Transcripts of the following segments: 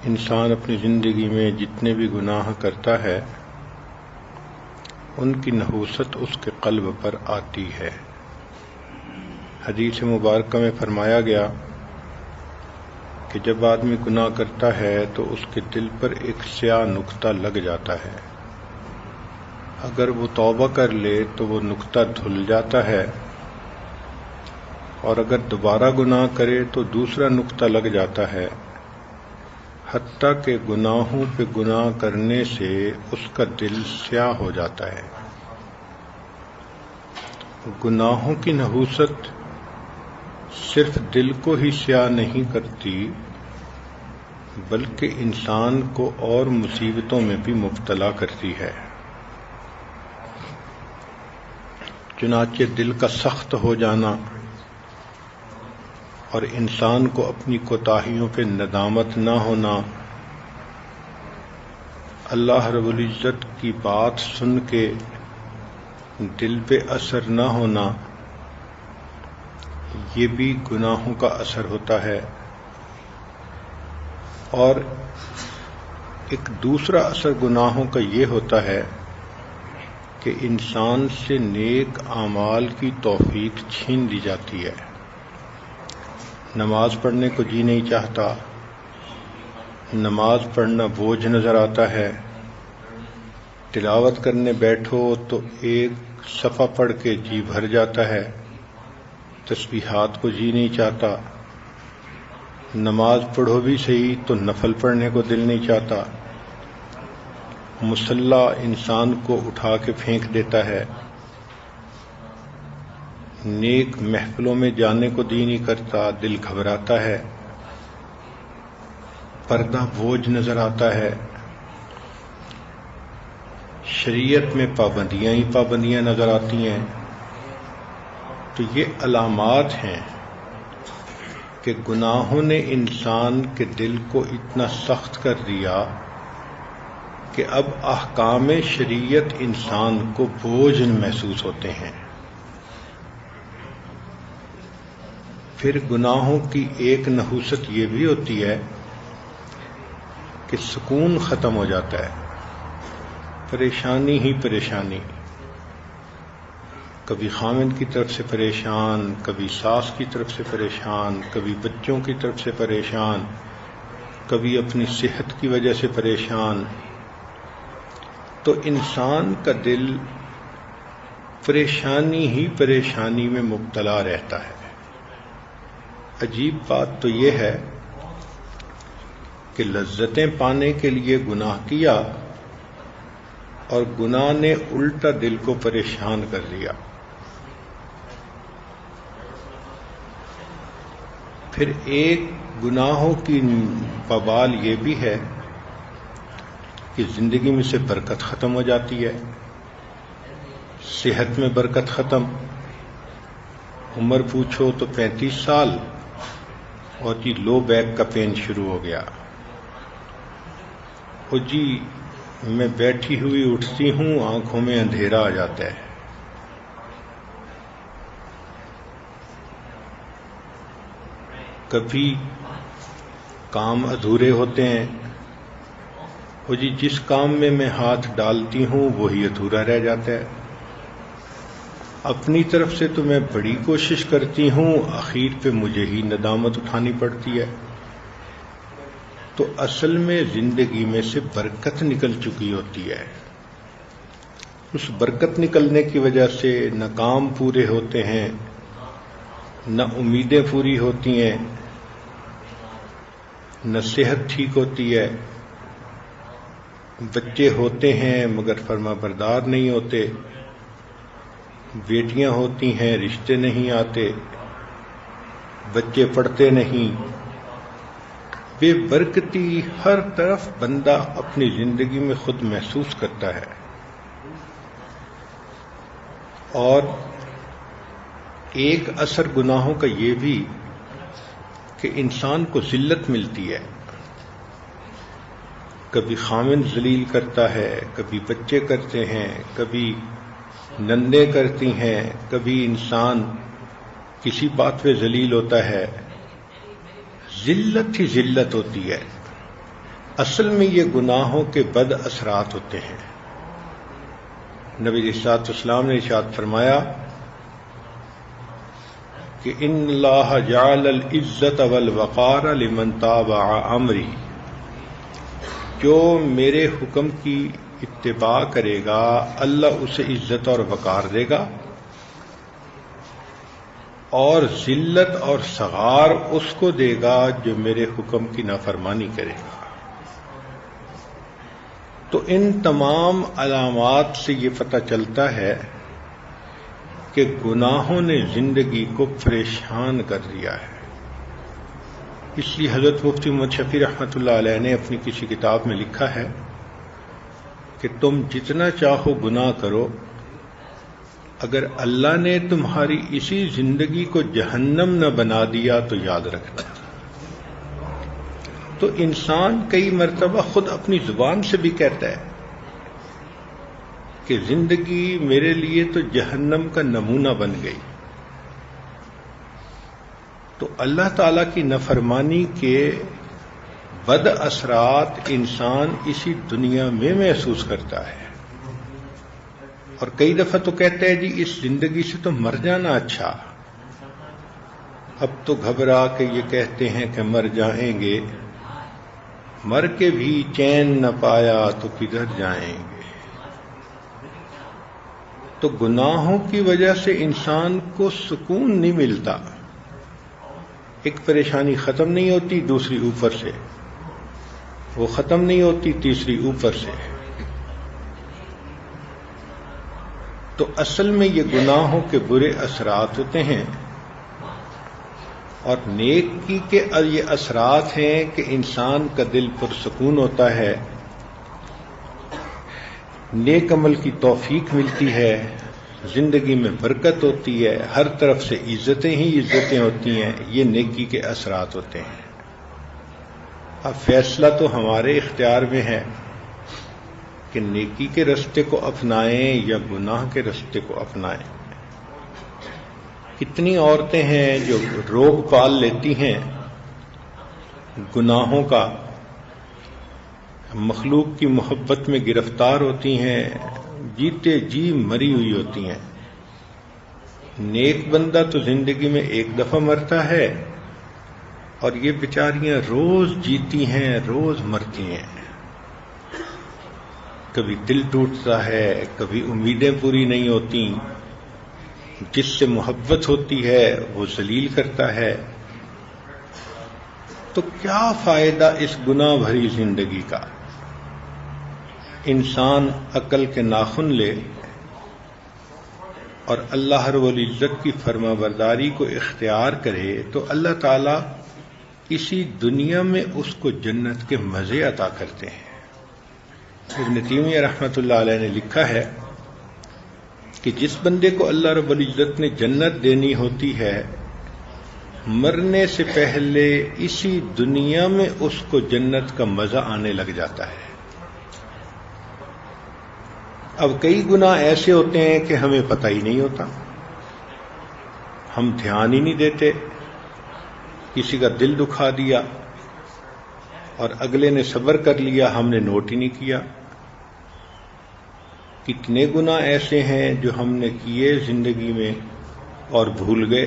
انسان اپنی زندگی میں جتنے بھی گناہ کرتا ہے ان کی نحوست اس کے قلب پر آتی ہے۔ حدیث مبارکہ میں فرمایا گیا کہ جب آدمی گناہ کرتا ہے تو اس کے دل پر ایک سیاہ نقطہ لگ جاتا ہے، اگر وہ توبہ کر لے تو وہ نقطہ دھل جاتا ہے، اور اگر دوبارہ گناہ کرے تو دوسرا نقطہ لگ جاتا ہے، حتیٰ کہ گناہوں پہ گناہ کرنے سے اس کا دل سیاہ ہو جاتا ہے۔ گناہوں کی نحوست صرف دل کو ہی سیاہ نہیں کرتی بلکہ انسان کو اور مصیبتوں میں بھی مبتلا کرتی ہے۔ چنانچہ دل کا سخت ہو جانا اور انسان کو اپنی کوتاہیوں پہ ندامت نہ ہونا، اللہ رب العزت کی بات سن کے دل پہ اثر نہ ہونا، یہ بھی گناہوں کا اثر ہوتا ہے۔ اور ایک دوسرا اثر گناہوں کا یہ ہوتا ہے کہ انسان سے نیک اعمال کی توفیق چھین لی جاتی ہے۔ نماز پڑھنے کو جی نہیں چاہتا، نماز پڑھنا بوجھ نظر آتا ہے، تلاوت کرنے بیٹھو تو ایک صفحہ پڑھ کے جی بھر جاتا ہے، تسبیحات کو جی نہیں چاہتا، نماز پڑھو بھی صحیح تو نفل پڑھنے کو دل نہیں چاہتا، مصلی انسان کو اٹھا کے پھینک دیتا ہے، نیک محفلوں میں جانے کو دی نہیں کرتا، دل گھبراتا ہے، پردہ بوجھ نظر آتا ہے، شریعت میں پابندیاں ہی پابندیاں نظر آتی ہیں۔ تو یہ علامات ہیں کہ گناہوں نے انسان کے دل کو اتنا سخت کر دیا کہ اب احکام شریعت انسان کو بوجھ محسوس ہوتے ہیں۔ پھر گناہوں کی ایک نحوست یہ بھی ہوتی ہے کہ سکون ختم ہو جاتا ہے، پریشانی ہی پریشانی، کبھی خامند کی طرف سے پریشان، کبھی ساس کی طرف سے پریشان، کبھی بچوں کی طرف سے پریشان، کبھی اپنی صحت کی وجہ سے پریشان۔ تو انسان کا دل پریشانی ہی پریشانی میں مبتلا رہتا ہے۔ عجیب بات تو یہ ہے کہ لذتیں پانے کے لیے گناہ کیا اور گناہ نے الٹا دل کو پریشان کر دیا۔ پھر ایک گناہوں کی وبال یہ بھی ہے کہ زندگی میں سے برکت ختم ہو جاتی ہے، صحت میں برکت ختم، عمر پوچھو تو 35 سال اور جی لو بیک کا پین شروع ہو گیا، اور جی میں بیٹھی ہوئی اٹھتی ہوں آنکھوں میں اندھیرا آ جاتا ہے۔ کبھی کام ادھورے ہوتے ہیں، اور جی جس کام میں میں ہاتھ ڈالتی ہوں وہی ادھورا رہ جاتا ہے۔ اپنی طرف سے تو میں بڑی کوشش کرتی ہوں، آخر پہ مجھے ہی ندامت اٹھانی پڑتی ہے۔ تو اصل میں زندگی میں سے برکت نکل چکی ہوتی ہے، اس برکت نکلنے کی وجہ سے نہ کام پورے ہوتے ہیں، نہ امیدیں پوری ہوتی ہیں، نہ صحت ٹھیک ہوتی ہے، بچے ہوتے ہیں مگر فرما بردار نہیں ہوتے، بیٹیاں ہوتی ہیں رشتے نہیں آتے، بچے پڑھتے نہیں، بے برکتی ہر طرف بندہ اپنی زندگی میں خود محسوس کرتا ہے۔ اور ایک اثر گناہوں کا یہ بھی کہ انسان کو ذلت ملتی ہے، کبھی خامند ذلیل کرتا ہے، کبھی بچے کرتے ہیں، کبھی نندیں کرتی ہیں، کبھی انسان کسی بات پہ ذلیل ہوتا ہے، ذلت ہی ذلت ہوتی ہے۔ اصل میں یہ گناہوں کے بد اثرات ہوتے ہیں۔ نبی علیہ الصلوۃ والسلام نے ارشاد فرمایا کہ ان اللہ جعل العزت والوقار لمن تابع امری، جو میرے حکم کی اتباع کرے گا اللہ اسے عزت اور وقار دے گا، اور ذلت اور صغار اس کو دے گا جو میرے حکم کی نافرمانی کرے گا۔ تو ان تمام علامات سے یہ پتہ چلتا ہے کہ گناہوں نے زندگی کو پریشان کر دیا ہے۔ اس لیے حضرت مفتی محمد شفیع رحمۃ اللہ علیہ نے اپنی کسی کتاب میں لکھا ہے کہ تم جتنا چاہو گناہ کرو، اگر اللہ نے تمہاری اسی زندگی کو جہنم نہ بنا دیا تو یاد رکھنا۔ تو انسان کئی مرتبہ خود اپنی زبان سے بھی کہتا ہے کہ زندگی میرے لیے تو جہنم کا نمونہ بن گئی۔ تو اللہ تعالی کی نافرمانی کے بد اثرات انسان اسی دنیا میں محسوس کرتا ہے، اور کئی دفعہ تو کہتا ہے جی اس زندگی سے تو مر جانا اچھا۔ اب تو گھبرا کے یہ کہتے ہیں کہ مر جائیں گے، مر کے بھی چین نہ پایا تو کدھر جائیں گے۔ تو گناہوں کی وجہ سے انسان کو سکون نہیں ملتا، ایک پریشانی ختم نہیں ہوتی، دوسری اوپر سے، وہ ختم نہیں ہوتی، تیسری اوپر سے۔ تو اصل میں یہ گناہوں کے برے اثرات ہوتے ہیں، اور نیکی کے یہ اثرات ہیں کہ انسان کا دل پرسکون ہوتا ہے، نیک عمل کی توفیق ملتی ہے، زندگی میں برکت ہوتی ہے، ہر طرف سے عزتیں ہی عزتیں ہوتی ہیں۔ یہ نیکی کے اثرات ہوتے ہیں۔ اب فیصلہ تو ہمارے اختیار میں ہے کہ نیکی کے رستے کو اپنائیں یا گناہ کے رستے کو اپنائیں۔ کتنی عورتیں ہیں جو روگ پال لیتی ہیں گناہوں کا، مخلوق کی محبت میں گرفتار ہوتی ہیں، جیتے جی مری ہوئی ہوتی ہیں۔ نیک بندہ تو زندگی میں ایک دفعہ مرتا ہے، اور یہ بیچاریاں روز جیتی ہیں، روز مرتی ہیں۔ کبھی دل ٹوٹتا ہے، کبھی امیدیں پوری نہیں ہوتی، جس سے محبت ہوتی ہے وہ ذلیل کرتا ہے۔ تو کیا فائدہ اس گناہ بھری زندگی کا؟ انسان عقل کے ناخن لے اور اللہ رب العزت کی فرما برداری کو اختیار کرے تو اللہ تعالیٰ اسی دنیا میں اس کو جنت کے مزے عطا کرتے ہیں۔ ابن تیمیہ رحمۃ اللہ علیہ نے لکھا ہے کہ جس بندے کو اللہ رب العزت نے جنت دینی ہوتی ہے، مرنے سے پہلے اسی دنیا میں اس کو جنت کا مزہ آنے لگ جاتا ہے۔ اب کئی گناہ ایسے ہوتے ہیں کہ ہمیں پتہ ہی نہیں ہوتا، ہم دھیان ہی نہیں دیتے، کسی کا دل دکھا دیا اور اگلے نے صبر کر لیا، ہم نے نوٹ ہی نہیں کیا۔ کتنے گناہ ایسے ہیں جو ہم نے کیے زندگی میں اور بھول گئے۔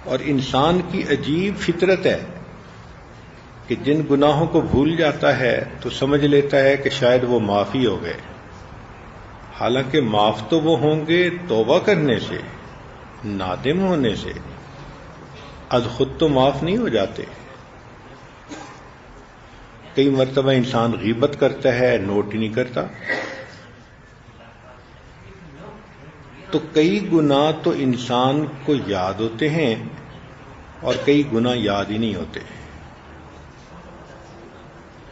اور انسان کی عجیب فطرت ہے کہ جن گناہوں کو بھول جاتا ہے تو سمجھ لیتا ہے کہ شاید وہ معاف ہی ہو گئے، حالانکہ معاف تو وہ ہوں گے توبہ کرنے سے، نادم ہونے سے، از خود تو معاف نہیں ہو جاتے۔ کئی مرتبہ انسان غیبت کرتا ہے، نوٹ ہی نہیں کرتا۔ تو کئی گناہ تو انسان کو یاد ہوتے ہیں اور کئی گناہ یاد ہی نہیں ہوتے۔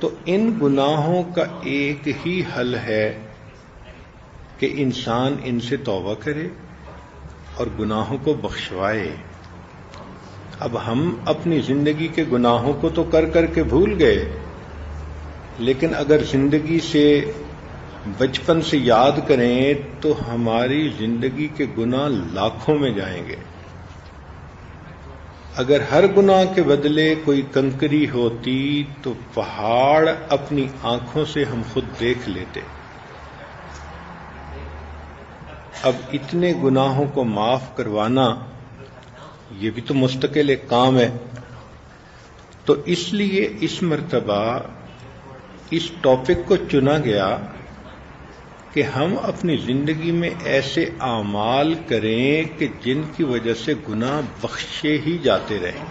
تو ان گناہوں کا ایک ہی حل ہے کہ انسان ان سے توبہ کرے اور گناہوں کو بخشوائے۔ اب ہم اپنی زندگی کے گناہوں کو تو کر کر کے بھول گئے، لیکن اگر زندگی سے بچپن سے یاد کریں تو ہماری زندگی کے گناہ لاکھوں میں جائیں گے۔ اگر ہر گناہ کے بدلے کوئی کنکری ہوتی تو پہاڑ اپنی آنکھوں سے ہم خود دیکھ لیتے. اب اتنے گناہوں کو معاف کروانا یہ بھی تو مستقل ایک کام ہے. تو اس لیے اس مرتبہ اس ٹاپک کو چنا گیا کہ ہم اپنی زندگی میں ایسے اعمال کریں کہ جن کی وجہ سے گناہ بخشے ہی جاتے رہیں.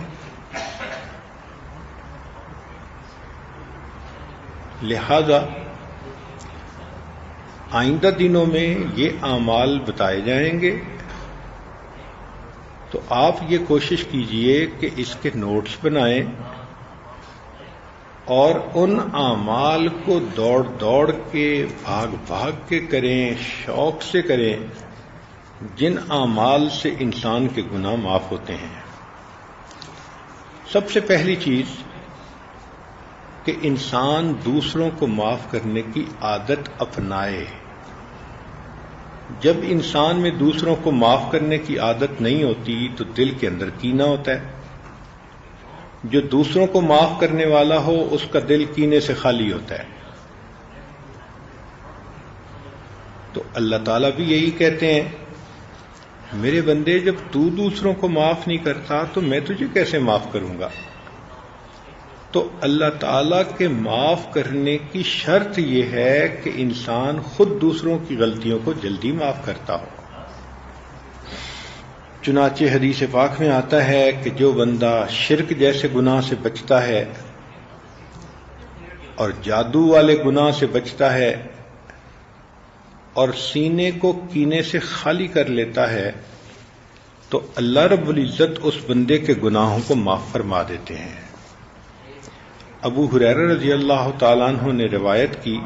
لہذا آئندہ دنوں میں یہ اعمال بتائے جائیں گے تو آپ یہ کوشش کیجئے کہ اس کے نوٹس بنائیں اور ان اعمال کو دوڑ دوڑ کے بھاگ بھاگ کے کریں، شوق سے کریں جن اعمال سے انسان کے گناہ معاف ہوتے ہیں. سب سے پہلی چیز کہ انسان دوسروں کو معاف کرنے کی عادت اپنائے. جب انسان میں دوسروں کو معاف کرنے کی عادت نہیں ہوتی تو دل کے اندر کینہ ہوتا ہے. جو دوسروں کو معاف کرنے والا ہو اس کا دل کینے سے خالی ہوتا ہے. تو اللہ تعالیٰ بھی یہی کہتے ہیں، میرے بندے جب تو دوسروں کو معاف نہیں کرتا تو میں تجھے کیسے معاف کروں گا. تو اللہ تعالیٰ کے معاف کرنے کی شرط یہ ہے کہ انسان خود دوسروں کی غلطیوں کو جلدی معاف کرتا ہو. چنانچہ حدیث پاک میں آتا ہے کہ جو بندہ شرک جیسے گناہ سے بچتا ہے اور جادو والے گناہ سے بچتا ہے اور سینے کو کینے سے خالی کر لیتا ہے تو اللہ رب العزت اس بندے کے گناہوں کو معاف فرما دیتے ہیں. ابو ہریرہ رضی اللہ تعالیٰ عنہ نے روایت کی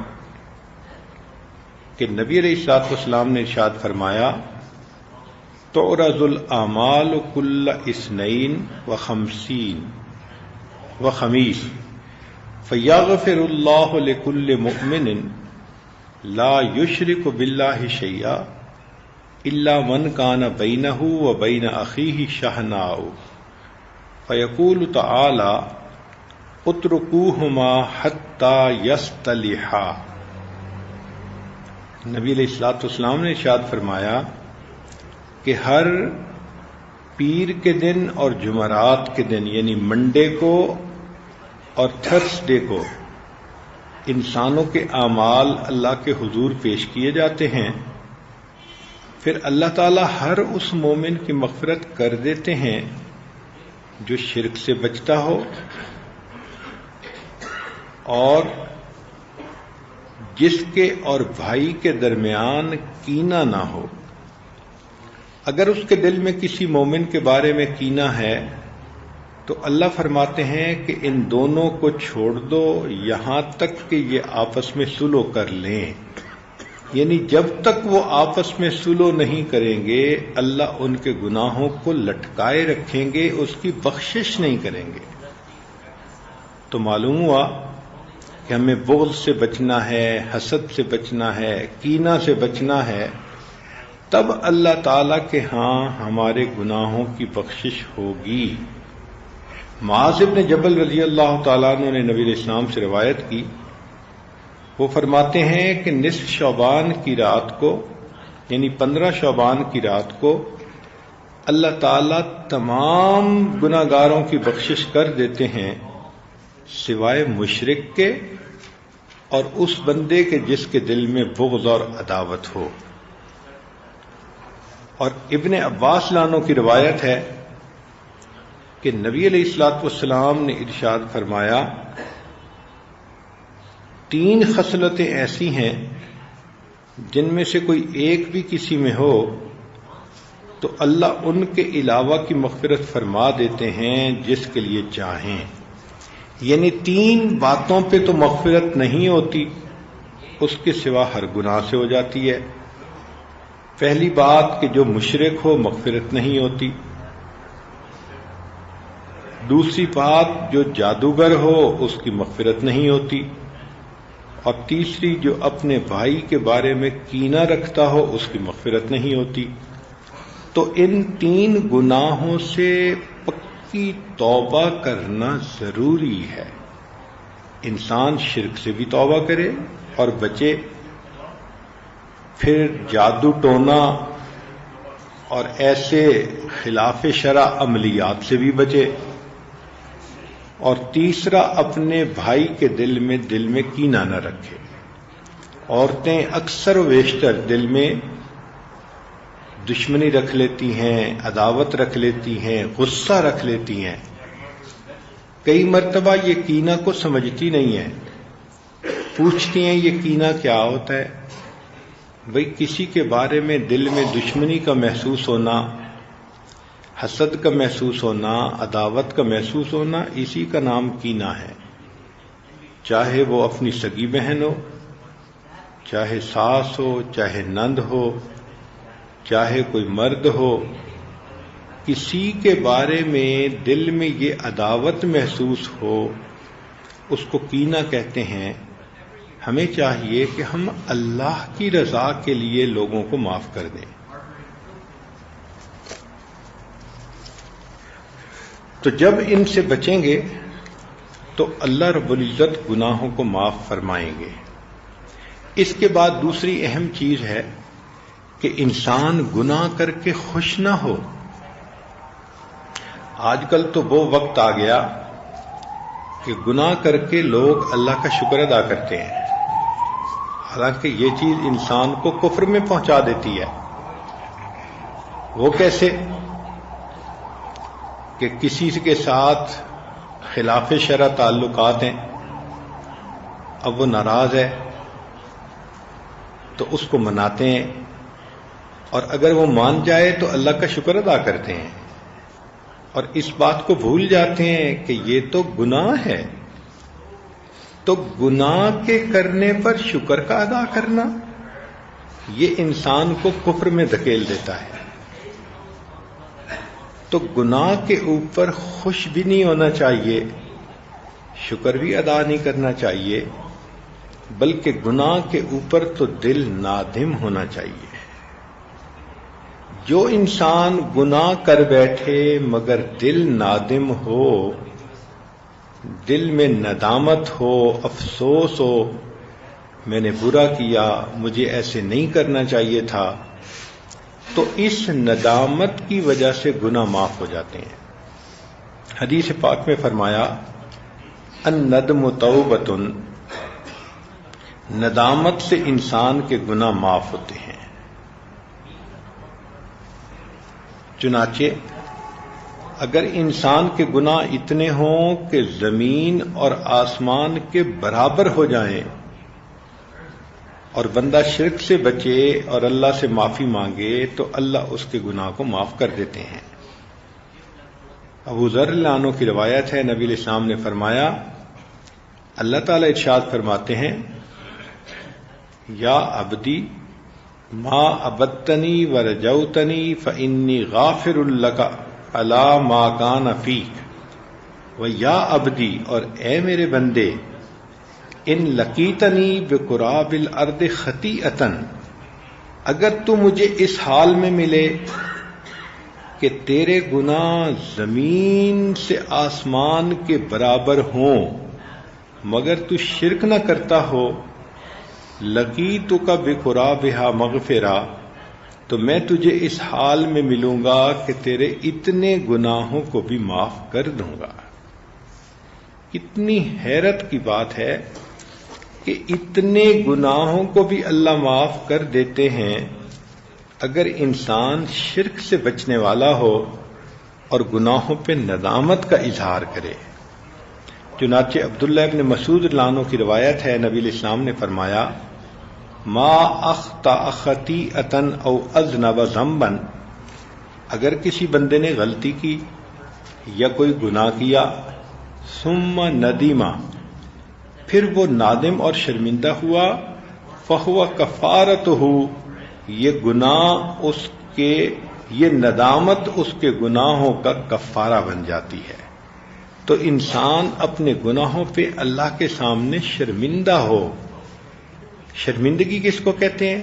کہ نبی علیہ الصلوۃ والسلام نے ارشاد فرمایا، تعرض الاعمال کل اثنین وخمیس فیغفر اللہ لکل مؤمن لا یشرک باللہ شیئا الا من کان بینہ وبین اخیہ شحناء فیقول تعالی اترکوہما حتی یصطلحا. نبی علیہ الصلوۃ والسلام نے ارشاد فرمایا کہ ہر پیر کے دن اور جمعرات کے دن یعنی منڈے کو اور تھرسڈے کو انسانوں کے اعمال اللہ کے حضور پیش کیے جاتے ہیں. پھر اللہ تعالی ہر اس مومن کی مغفرت کر دیتے ہیں جو شرک سے بچتا ہو اور جس کے اور بھائی کے درمیان کینہ نہ ہو. اگر اس کے دل میں کسی مومن کے بارے میں کینہ ہے تو اللہ فرماتے ہیں کہ ان دونوں کو چھوڑ دو یہاں تک کہ یہ آپس میں صلح کر لیں. یعنی جب تک وہ آپس میں صلح نہیں کریں گے اللہ ان کے گناہوں کو لٹکائے رکھیں گے، اس کی بخشش نہیں کریں گے. تو معلوم ہوا کہ ہمیں بغض سے بچنا ہے، حسد سے بچنا ہے، کینہ سے بچنا ہے، تب اللہ تعالیٰ کے ہاں ہمارے گناہوں کی بخشش ہوگی. معاذ بن جبل رضی اللہ تعالیٰ عنہ نے نبی علیہ السلام سے روایت کی، وہ فرماتے ہیں کہ نصف شعبان کی رات کو یعنی 15 شعبان کی رات کو اللہ تعالیٰ تمام گناہگاروں کی بخشش کر دیتے ہیں سوائے مشرک کے اور اس بندے کے جس کے دل میں بغض اور عداوت ہو. اور ابن عباس لانوں کی روایت ہے کہ نبی علیہ الصلوۃ والسلام نے ارشاد فرمایا، 3 خصلتیں ایسی ہیں جن میں سے کوئی ایک بھی کسی میں ہو تو اللہ ان کے علاوہ کی مغفرت فرما دیتے ہیں جس کے لیے چاہیں. یعنی 3 باتوں پہ تو مغفرت نہیں ہوتی، اس کے سوا ہر گناہ سے ہو جاتی ہے. پہلی بات کہ جو مشرک ہو مغفرت نہیں ہوتی. دوسری بات جو جادوگر ہو اس کی مغفرت نہیں ہوتی. اور تیسری جو اپنے بھائی کے بارے میں کینہ رکھتا ہو اس کی مغفرت نہیں ہوتی. تو ان 3 گناہوں سے کی توبہ کرنا ضروری ہے. انسان شرک سے بھی توبہ کرے اور بچے، پھر جادو ٹونا اور ایسے خلاف شرع عملیات سے بھی بچے، اور تیسرا اپنے بھائی کے دل میں کینہ نہ رکھے. عورتیں اکثر و بیشتر دل میں دشمنی رکھ لیتی ہیں، عداوت رکھ لیتی ہیں، غصہ رکھ لیتی ہیں. کئی مرتبہ یہ کینہ کو سمجھتی نہیں ہیں. پوچھتی ہیں یہ کینہ کیا ہوتا ہے؟ بھئی کسی کے بارے میں دل میں دشمنی کا محسوس ہونا، حسد کا محسوس ہونا، عداوت کا محسوس ہونا، اسی کا نام کینہ ہے. چاہے وہ اپنی سگی بہن ہو، چاہے ساس ہو، چاہے نند ہو، چاہے کوئی مرد ہو، کسی کے بارے میں دل میں یہ عداوت محسوس ہو، اس کو کینہ کہتے ہیں. ہمیں چاہیے کہ ہم اللہ کی رضا کے لیے لوگوں کو معاف کر دیں. تو جب ان سے بچیں گے تو اللہ رب العزت گناہوں کو معاف فرمائیں گے. اس کے بعد دوسری اہم چیز ہے کہ انسان گناہ کر کے خوش نہ ہو. آج کل تو وہ وقت آ گیا کہ گناہ کر کے لوگ اللہ کا شکر ادا کرتے ہیں، حالانکہ یہ چیز انسان کو کفر میں پہنچا دیتی ہے. وہ کیسے؟ کہ کسی کے ساتھ خلاف شرع تعلقات ہیں، اب وہ ناراض ہے تو اس کو مناتے ہیں، اور اگر وہ مان جائے تو اللہ کا شکر ادا کرتے ہیں، اور اس بات کو بھول جاتے ہیں کہ یہ تو گناہ ہے. تو گناہ کے کرنے پر شکر کا ادا کرنا یہ انسان کو کفر میں دھکیل دیتا ہے. تو گناہ کے اوپر خوش بھی نہیں ہونا چاہیے، شکر بھی ادا نہیں کرنا چاہیے، بلکہ گناہ کے اوپر تو دل نادم ہونا چاہیے. جو انسان گناہ کر بیٹھے مگر دل نادم ہو، دل میں ندامت ہو، افسوس ہو، میں نے برا کیا، مجھے ایسے نہیں کرنا چاہیے تھا، تو اس ندامت کی وجہ سے گناہ معاف ہو جاتے ہیں. حدیث پاک میں فرمایا الندم توبۃ، ندامت سے انسان کے گناہ معاف ہوتے ہیں. چنانچہ اگر انسان کے گناہ اتنے ہوں کہ زمین اور آسمان کے برابر ہو جائیں اور بندہ شرک سے بچے اور اللہ سے معافی مانگے تو اللہ اس کے گناہ کو معاف کر دیتے ہیں. ابو ذر رضی اللہ عنہ کی روایت ہے، نبی علیہ السلام نے فرمایا، اللہ تعالیٰ ارشاد فرماتے ہیں، یا عبدی ما عبدتنی ورجوتنی فانی غافر لک علی ما کان فیک، و یا عبدی، اور اے میرے بندے، ان لقیتنی بقراب الارض خطیئۃ، اگر تو مجھے اس حال میں ملے کہ تیرے گناہ زمین سے آسمان کے برابر ہوں مگر تو شرک نہ کرتا ہو، لقیتک بقرابھا مغفرہ، تو میں تجھے اس حال میں ملوں گا کہ تیرے اتنے گناہوں کو بھی معاف کر دوں گا. کتنی حیرت کی بات ہے کہ اتنے گناہوں کو بھی اللہ معاف کر دیتے ہیں اگر انسان شرک سے بچنے والا ہو اور گناہوں پہ ندامت کا اظہار کرے. چنانچہ عبداللہ ابن مسعود رضی اللہ عنہ کی روایت ہے، نبی علیہ السلام نے فرمایا، ما اخطأ خطیئۃ او اذنب ذنبا، اگر کسی بندے نے غلطی کی یا کوئی گناہ کیا، ثم ندیم، پھر وہ نادم اور شرمندہ ہوا، فہو کفارتہ، یہ گناہ اس کے، یہ ندامت اس کے گناہوں کا کفارہ بن جاتی ہے. تو انسان اپنے گناہوں پہ اللہ کے سامنے شرمندہ ہو. شرمندگی کس کو کہتے ہیں؟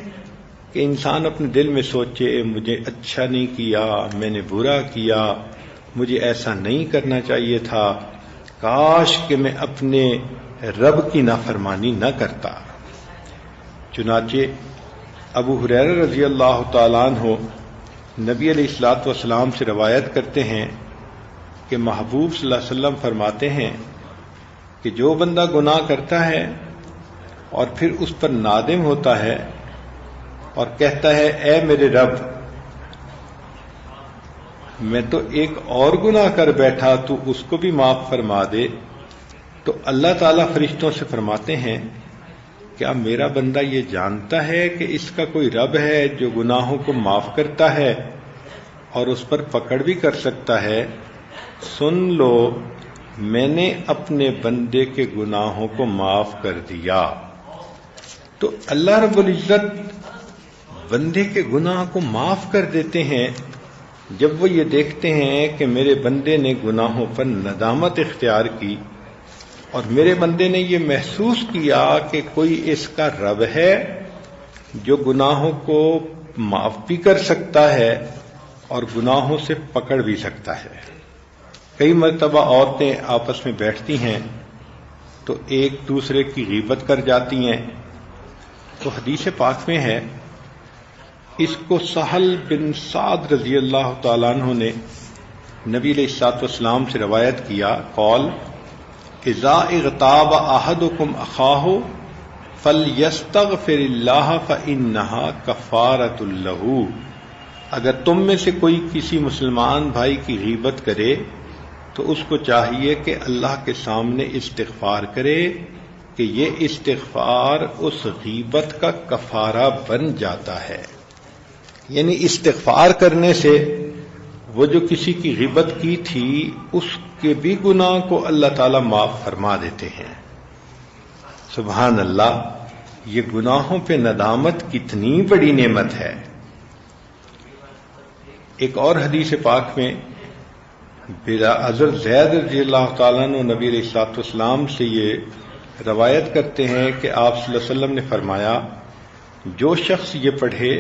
کہ انسان اپنے دل میں سوچے مجھے اچھا نہیں کیا، میں نے برا کیا، مجھے ایسا نہیں کرنا چاہیے تھا، کاش کہ میں اپنے رب کی نافرمانی نہ کرتا۔ چنانچہ ابو ہریرہ رضی اللہ تعالیٰ عنہ نبی علیہ الصلوۃ والسلام سے روایت کرتے ہیں کہ محبوب صلی اللہ علیہ وسلم فرماتے ہیں کہ جو بندہ گناہ کرتا ہے اور پھر اس پر نادم ہوتا ہے اور کہتا ہے اے میرے رب، میں تو ایک اور گناہ کر بیٹھا، تو اس کو بھی معاف فرما دے، تو اللہ تعالیٰ فرشتوں سے فرماتے ہیں کیا میرا بندہ یہ جانتا ہے کہ اس کا کوئی رب ہے جو گناہوں کو معاف کرتا ہے اور اس پر پکڑ بھی کر سکتا ہے؟ سن لو، میں نے اپنے بندے کے گناہوں کو معاف کر دیا۔ تو اللہ رب العزت بندے کے گناہ کو معاف کر دیتے ہیں جب وہ یہ دیکھتے ہیں کہ میرے بندے نے گناہوں پر ندامت اختیار کی اور میرے بندے نے یہ محسوس کیا کہ کوئی اس کا رب ہے جو گناہوں کو معاف بھی کر سکتا ہے اور گناہوں سے پکڑ بھی سکتا ہے۔ کئی مرتبہ عورتیں آپس میں بیٹھتی ہیں تو ایک دوسرے کی غیبت کر جاتی ہیں، تو حدیث پاک میں ہے، اس کو سہل بن سعد رضی اللہ تعالیٰ عنہ نے نبی علیہ الصلوۃ والسلام سے روایت کیا، قول اذا اغتاب احدکم اخاہ فلیستغفر اللہ فانها کفارۃ لہ، اگر تم میں سے کوئی کسی مسلمان بھائی کی غیبت کرے تو اس کو چاہیے کہ اللہ کے سامنے استغفار کرے کہ یہ استغفار اس غیبت کا کفارہ بن جاتا ہے۔ یعنی استغفار کرنے سے وہ جو کسی کی غیبت کی تھی اس کے بھی گناہ کو اللہ تعالیٰ معاف فرما دیتے ہیں۔ سبحان اللہ، یہ گناہوں پہ ندامت کتنی بڑی نعمت ہے۔ ایک اور حدیث پاک میں حضرت زید رضی اللہ تعالیٰ عنہ نبی علیہ الصلوۃ والسلام سے یہ روایت کرتے ہیں کہ آپ صلی اللہ علیہ وسلم نے فرمایا، جو شخص یہ پڑھے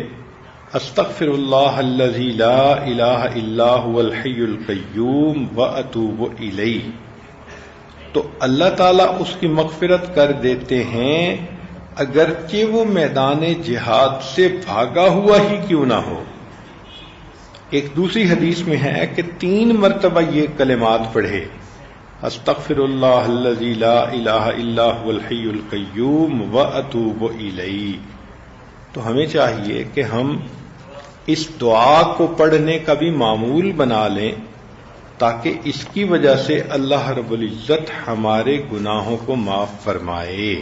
استغفر اللہ الذی لا الہ الا هو الحی القیوم واتوب الیہ، تو اللہ تعالیٰ اس کی مغفرت کر دیتے ہیں اگرچہ وہ میدان جہاد سے بھاگا ہوا ہی کیوں نہ ہو۔ ایک دوسری حدیث میں ہے کہ 3 مرتبہ یہ کلمات پڑھے، استغفر اللہ الذی لا الہ الا هو الحی القیوم واتوب الیہ۔ تو ہمیں چاہیے کہ ہم اس دعا کو پڑھنے کا بھی معمول بنا لیں تاکہ اس کی وجہ سے اللہ رب العزت ہمارے گناہوں کو معاف فرمائے۔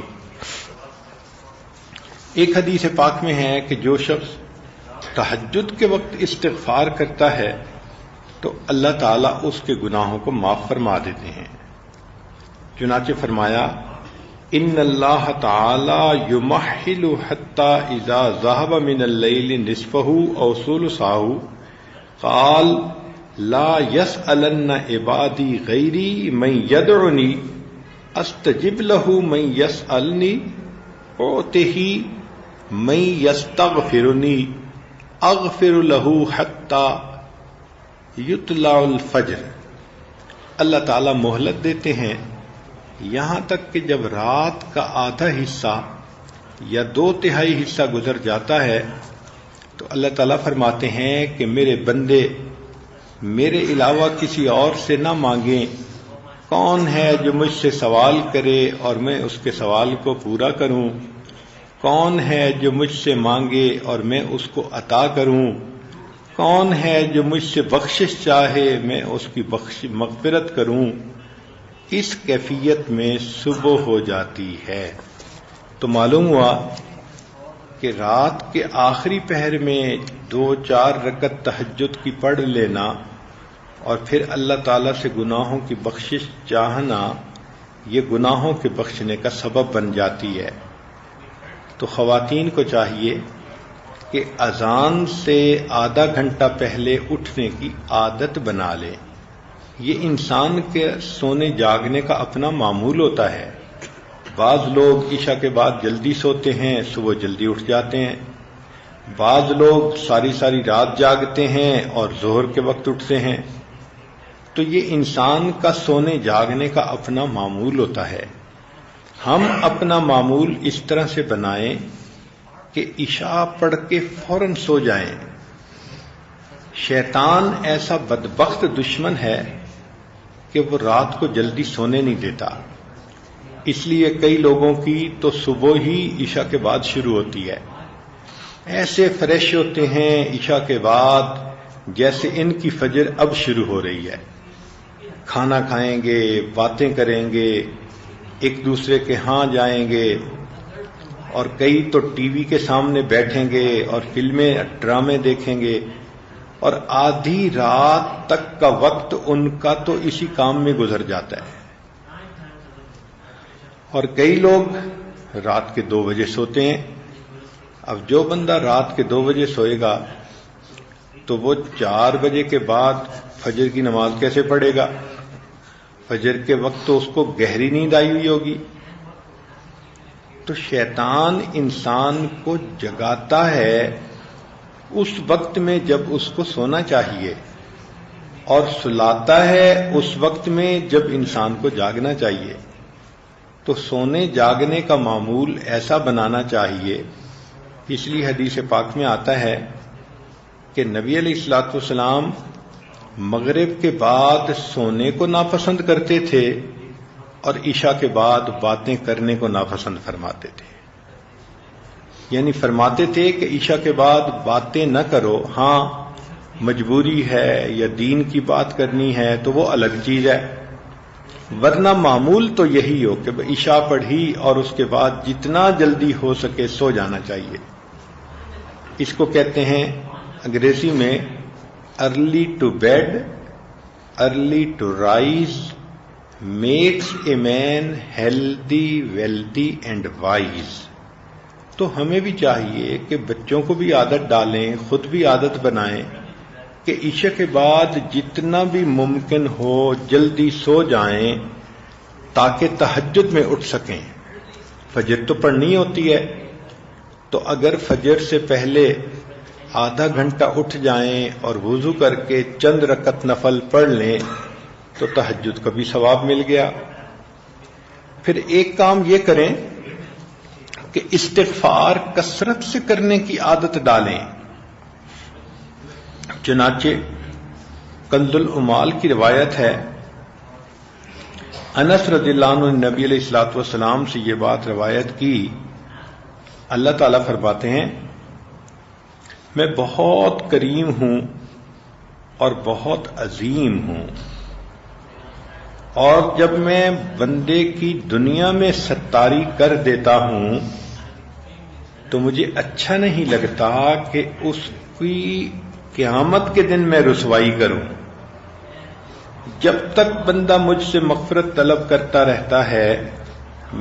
ایک حدیث پاک میں ہے کہ جو شخص تہجد کے وقت استغفار کرتا ہے تو اللہ تعالیٰ اس کے گناہوں کو معاف فرما دیتے ہیں۔ چنانچہ فرمایا، ان اللہ تعالی یمحل حتی اذا ذهب من اللیل نصفه او ثلثه قال لا يسألن عبادی غیری من یدعنی استجب له من یسألنی اعطہ من یستغفرنی اغفر له حتی یطلع الفجر۔ اللہ تعالیٰ مہلت دیتے ہیں یہاں تک کہ جب رات کا آدھا حصہ یا 2/3 حصہ گزر جاتا ہے تو اللہ تعالیٰ فرماتے ہیں کہ میرے بندے میرے علاوہ کسی اور سے نہ مانگیں، کون ہے جو مجھ سے سوال کرے اور میں اس کے سوال کو پورا کروں، کون ہے جو مجھ سے مانگے اور میں اس کو عطا کروں، کون ہے جو مجھ سے بخشش چاہے میں اس کی مغفرت کروں۔ اس کیفیت میں صبح ہو جاتی ہے۔ تو معلوم ہوا کہ رات کے آخری پہر میں 2-4 رکعت تہجد کی پڑھ لینا اور پھر اللہ تعالیٰ سے گناہوں کی بخشش چاہنا، یہ گناہوں کے بخشنے کا سبب بن جاتی ہے۔ تو خواتین کو چاہیے کہ اذان سے آدھا گھنٹہ پہلے اٹھنے کی عادت بنا لیں۔ یہ انسان کے سونے جاگنے کا اپنا معمول ہوتا ہے۔ بعض لوگ عشاء کے بعد جلدی سوتے ہیں، صبح جلدی اٹھ جاتے ہیں، بعض لوگ ساری رات جاگتے ہیں اور ظہر کے وقت اٹھتے ہیں۔ تو یہ انسان کا سونے جاگنے کا اپنا معمول ہوتا ہے. ہم اپنا معمول اس طرح سے بنائیں کہ عشاء پڑھ کے فوراً سو جائیں. شیطان ایسا بدبخت دشمن ہے کہ وہ رات کو جلدی سونے نہیں دیتا. اس لیے کئی لوگوں کی تو صبح ہی عشاء کے بعد شروع ہوتی ہے. ایسے فریش ہوتے ہیں عشاء کے بعد جیسے ان کی فجر اب شروع ہو رہی ہے. کھانا کھائیں گے، باتیں کریں گے، ایک دوسرے کے ہاں جائیں گے، اور کئی تو ٹی وی کے سامنے بیٹھیں گے اور فلمیں ڈرامے دیکھیں گے، اور آدھی رات تک کا وقت ان کا تو اسی کام میں گزر جاتا ہے. اور کئی لوگ رات کے 2 بجے سوتے ہیں. اب جو بندہ رات کے 2 بجے سوئے گا تو وہ 4 بجے کے بعد فجر کی نماز کیسے پڑھے گا؟ فجر کے وقت تو اس کو گہری نیند آئی ہوئی ہوگی. تو شیطان انسان کو جگاتا ہے اس وقت میں جب اس کو سونا چاہیے، اور سلاتا ہے اس وقت میں جب انسان کو جاگنا چاہیے. تو سونے جاگنے کا معمول ایسا بنانا چاہیے. اس لیے حدیث پاک میں آتا ہے کہ نبی علیہ الصلوۃ والسلام مغرب کے بعد سونے کو ناپسند کرتے تھے اور عشاء کے بعد باتیں کرنے کو ناپسند فرماتے تھے. یعنی فرماتے تھے کہ عشاء کے بعد باتیں نہ کرو، ہاں مجبوری ہے یا دین کی بات کرنی ہے تو وہ الگ چیز ہے، ورنہ معمول تو یہی ہو کہ عشاء پڑھی اور اس کے بعد جتنا جلدی ہو سکے سو جانا چاہیے. اس کو کہتے ہیں انگریزی میں early to bed early to rise makes a man healthy wealthy and wise. تو ہمیں بھی چاہیے کہ بچوں کو بھی عادت ڈالیں، خود بھی عادت بنائیں کہ عشاء کے بعد جتنا بھی ممکن ہو جلدی سو جائیں تاکہ تہجد میں اٹھ سکیں. فجر تو پڑھنی ہوتی ہے، تو اگر فجر سے پہلے آدھا گھنٹہ اٹھ جائیں اور وضو کر کے چند رکعت نفل پڑھ لیں تو تہجد کا بھی ثواب مل گیا. پھر ایک کام یہ کریں کہ استغفار کثرت سے کرنے کی عادت ڈالیں. چنانچہ کنز العمال کی روایت ہے، انس رضی اللہ عنہ نے نبی علیہ الصلوۃ والسلام سے یہ بات روایت کی. اللہ تعالیٰ فرماتے ہیں میں بہت کریم ہوں اور بہت عظیم ہوں، اور جب میں بندے کی دنیا میں ستاری کر دیتا ہوں تو مجھے اچھا نہیں لگتا کہ اس کی قیامت کے دن میں رسوائی کروں. جب تک بندہ مجھ سے مغفرت طلب کرتا رہتا ہے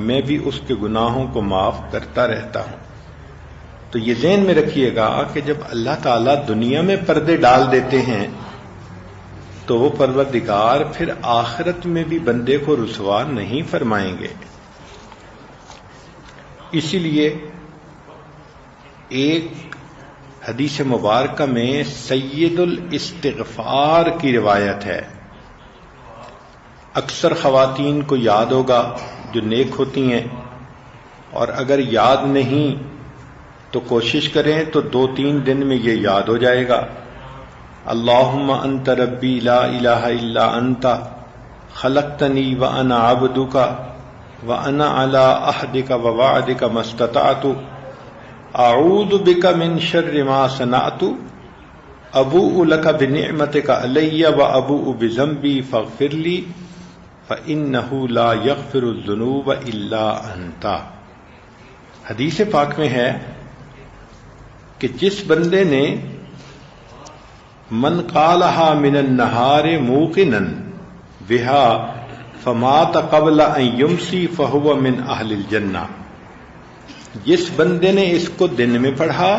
میں بھی اس کے گناہوں کو معاف کرتا رہتا ہوں. تو یہ ذہن میں رکھیے گا کہ جب اللہ تعالیٰ دنیا میں پردے ڈال دیتے ہیں تو وہ پروردگار پھر آخرت میں بھی بندے کو رسوا نہیں فرمائیں گے. اسی لیے ایک حدیث مبارکہ میں سید الاستغفار کی روایت ہے. اکثر خواتین کو یاد ہوگا جو نیک ہوتی ہیں، اور اگر یاد نہیں تو کوشش کریں تو 2-3 دن میں یہ یاد ہو جائے گا. اللہم انت ربی لا الہ الا انت خلقتنی وانا عبدک وانا علی عہدک ووعدک ما استطعت اعوذ بک من شر ما صنعت ابوء لک بنعمتک علی وابوء بذنبی فاغفر لی فإنہ لا یغفر الذنوب الا انت. حدیث پاک میں ہے کہ جس بندے نے من قالها من النہار موقنا بها فمات قبل ان یمسی فهو من اہل الجنہ، جس بندے نے اس کو دن میں پڑھا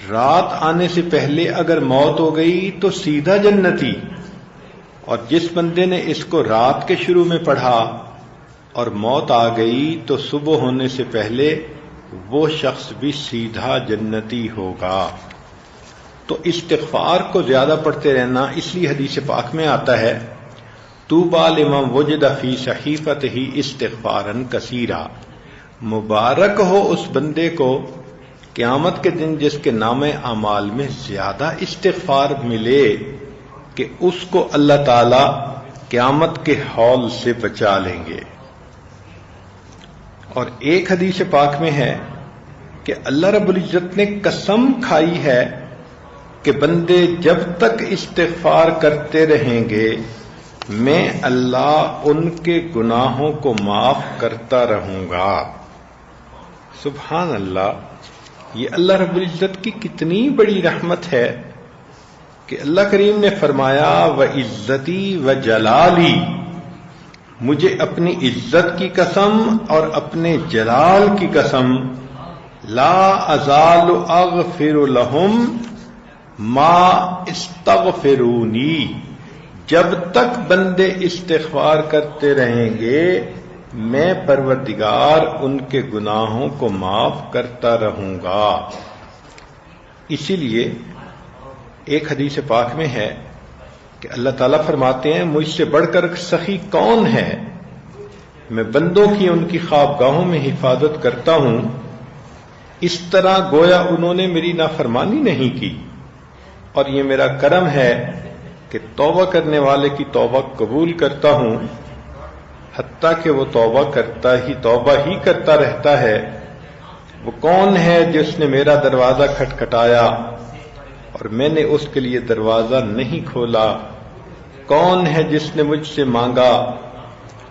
رات آنے سے پہلے اگر موت ہو گئی تو سیدھا جنتی، اور جس بندے نے اس کو رات کے شروع میں پڑھا اور موت آ گئی تو صبح ہونے سے پہلے وہ شخص بھی سیدھا جنتی ہوگا. تو استغفار کو زیادہ پڑھتے رہنا، اس لیے حدیث پاک میں آتا ہے طوبی لمن وجد فی صحیفتہ استغفارا کثیرا، مبارک ہو اس بندے کو قیامت کے دن جس کے نام اعمال میں زیادہ استغفار ملے کہ اس کو اللہ تعالی قیامت کے ہول سے بچا لیں گے۔ اور ایک حدیث پاک میں ہے کہ اللہ رب العزت نے قسم کھائی ہے کہ بندے جب تک استغفار کرتے رہیں گے میں اللہ ان کے گناہوں کو معاف کرتا رہوں گا۔ سبحان اللہ، یہ اللہ رب العزت کی کتنی بڑی رحمت ہے کہ اللہ کریم نے فرمایا وعزتی وجلالی، مجھے اپنی عزت کی قسم اور اپنے جلال کی قسم، لا ازال اغفر لهم ما استغفرونی، جب تک بندے استغفار کرتے رہیں گے میں پروردگار ان کے گناہوں کو معاف کرتا رہوں گا۔ اسی لیے ایک حدیث پاک میں ہے کہ اللہ تعالیٰ فرماتے ہیں مجھ سے بڑھ کر سخی کون ہے، میں بندوں کی ان کی خوابگاہوں میں حفاظت کرتا ہوں، اس طرح گویا انہوں نے میری نافرمانی نہیں کی، اور یہ میرا کرم ہے کہ توبہ کرنے والے کی توبہ قبول کرتا ہوں، حتیٰ کہ وہ توبہ ہی کرتا رہتا ہے۔ وہ کون ہے جس نے میرا دروازہ کھٹکھٹایا اور میں نے اس کے لیے دروازہ نہیں کھولا؟ کون ہے جس نے مجھ سے مانگا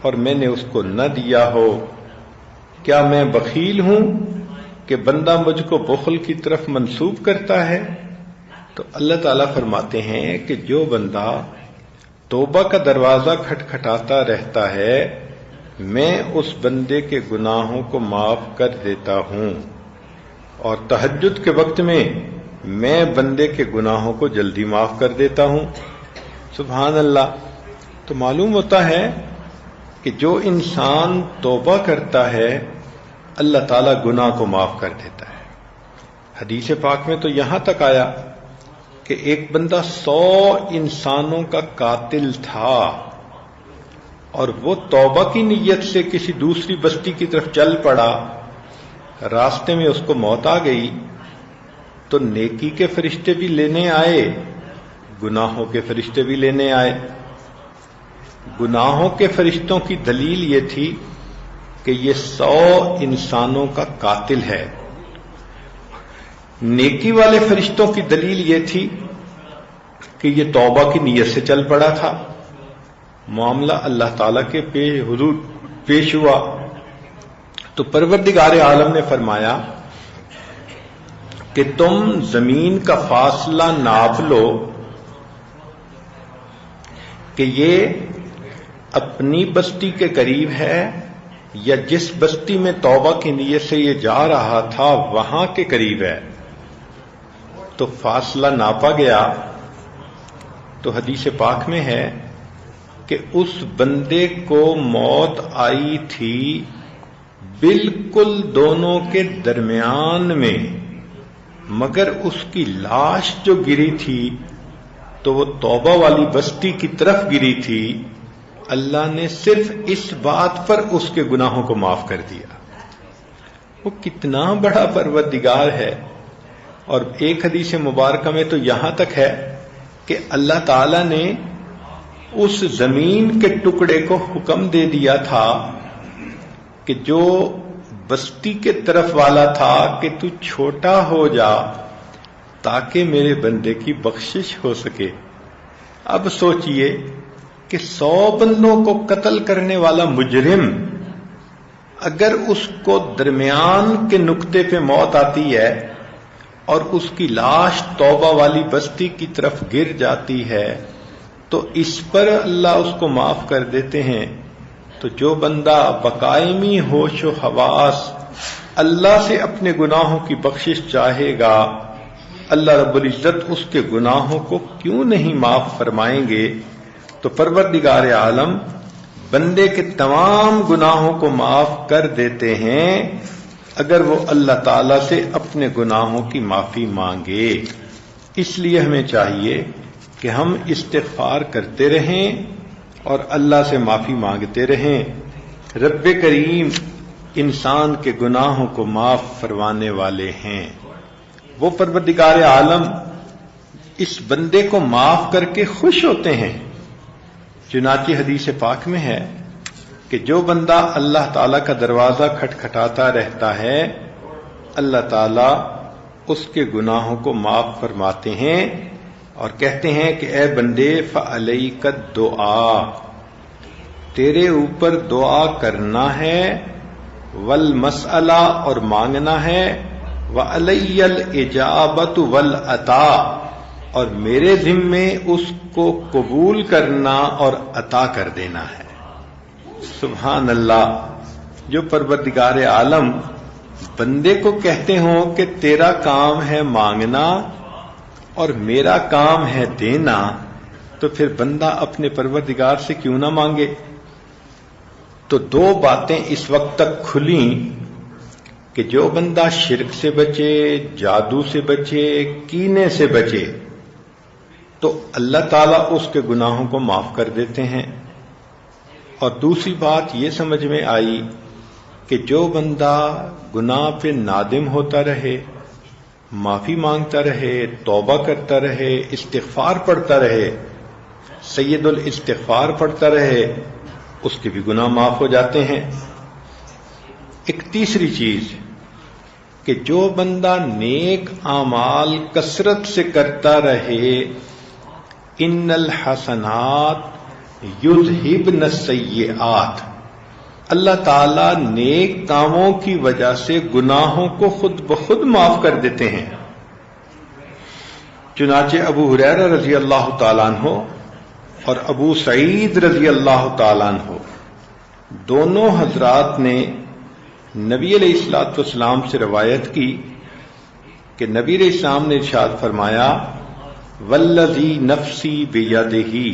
اور میں نے اس کو نہ دیا ہو؟ کیا میں بخیل ہوں کہ بندہ مجھ کو بخل کی طرف منسوب کرتا ہے؟ تو اللہ تعالیٰ فرماتے ہیں کہ جو بندہ توبہ کا دروازہ کھٹکھٹاتا رہتا ہے میں اس بندے کے گناہوں کو معاف کر دیتا ہوں، اور تہجد کے وقت میں میں بندے کے گناہوں کو جلدی معاف کر دیتا ہوں۔ سبحان اللہ۔ تو معلوم ہوتا ہے کہ جو انسان توبہ کرتا ہے اللہ تعالیٰ گناہ کو معاف کر دیتا ہے۔ حدیث پاک میں تو یہاں تک آیا کہ ایک بندہ 100 انسانوں کا قاتل تھا اور وہ توبہ کی نیت سے کسی دوسری بستی کی طرف چل پڑا، راستے میں اس کو موت آ گئی تو نیکی کے فرشتے بھی لینے آئے، گناہوں کے فرشتے بھی لینے آئے۔ گناہوں کے فرشتوں کی دلیل یہ تھی کہ یہ 100 انسانوں کا قاتل ہے، نیکی والے فرشتوں کی دلیل یہ تھی کہ یہ توبہ کی نیت سے چل پڑا تھا۔ معاملہ اللہ تعالیٰ کے حضور پیش ہوا تو پروردگار عالم نے فرمایا کہ تم زمین کا فاصلہ ناپ لو کہ یہ اپنی بستی کے قریب ہے یا جس بستی میں توبہ کی نیت سے یہ جا رہا تھا وہاں کے قریب ہے۔ تو فاصلہ ناپا گیا تو حدیث پاک میں ہے کہ اس بندے کو موت آئی تھی بالکل دونوں کے درمیان میں، مگر اس کی لاش جو گری تھی تو وہ توبہ والی بستی کی طرف گری تھی۔ اللہ نے صرف اس بات پر اس کے گناہوں کو معاف کر دیا۔ وہ کتنا بڑا پروردگار ہے۔ اور ایک حدیث مبارکہ میں تو یہاں تک ہے کہ اللہ تعالی نے اس زمین کے ٹکڑے کو حکم دے دیا تھا کہ جو بستی کے طرف والا تھا کہ تو چھوٹا ہو جا تاکہ میرے بندے کی بخشش ہو سکے۔ اب سوچئے کہ 100 بندوں کو قتل کرنے والا مجرم اگر اس کو درمیان کے نقطے پہ موت آتی ہے اور اس کی لاش توبہ والی بستی کی طرف گر جاتی ہے تو اس پر اللہ اس کو معاف کر دیتے ہیں۔ تو جو بندہ بقائمی ہوش و حواس اللہ سے اپنے گناہوں کی بخشش چاہے گا اللہ رب العزت اس کے گناہوں کو کیوں نہیں معاف فرمائیں گے؟ تو پروردگار عالم بندے کے تمام گناہوں کو معاف کر دیتے ہیں اگر وہ اللہ تعالی سے اپنے گناہوں کی معافی مانگے۔ اس لیے ہمیں چاہیے کہ ہم استغفار کرتے رہیں اور اللہ سے معافی مانگتے رہیں. رب کریم انسان کے گناہوں کو معاف فرمانے والے ہیں. وہ پروردگار عالم اس بندے کو معاف کر کے خوش ہوتے ہیں. چنانچہ حدیث پاک میں ہے کہ جو بندہ اللہ تعالیٰ کا دروازہ کھٹکھٹاتا رہتا ہے اللہ تعالیٰ اس کے گناہوں کو معاف فرماتے ہیں اور کہتے ہیں کہ اے بندے فعلیک الدعا، تیرے اوپر دعا کرنا ہے، والمسئلہ اور مانگنا ہے، وعلی الاجابۃ والعطاء اور میرے ذمے اس کو قبول کرنا اور عطا کر دینا ہے. سبحان اللہ. جو پروردگار عالم بندے کو کہتے ہوں کہ تیرا کام ہے مانگنا اور میرا کام ہے دینا، تو پھر بندہ اپنے پروردگار سے کیوں نہ مانگے؟ تو دو باتیں اس وقت تک کھلیں کہ جو بندہ شرک سے بچے، جادو سے بچے، کینے سے بچے تو اللہ تعالیٰ اس کے گناہوں کو معاف کر دیتے ہیں. اور دوسری بات یہ سمجھ میں آئی کہ جو بندہ گناہ پہ نادم ہوتا رہے، معافی مانگتا رہے، توبہ کرتا رہے، استغفار پڑھتا رہے، سید الاستغفار پڑھتا رہے، اس کے بھی گناہ معاف ہو جاتے ہیں. ایک تیسری چیز کہ جو بندہ نیک اعمال کثرت سے کرتا رہے، ان الحسنات یذہبن السیئات، اللہ تعالیٰ نیک کاموں کی وجہ سے گناہوں کو خود بخود معاف کر دیتے ہیں. چنانچہ ابو ہریرہ رضی اللہ تعالیٰ عنہ اور ابو سعید رضی اللہ تعالیٰ عنہ دونوں حضرات نے نبی علیہ الصلوۃ والسلام سے روایت کی کہ نبی علیہ السلام نے ارشاد فرمایا، والذی نفسی بیدہ،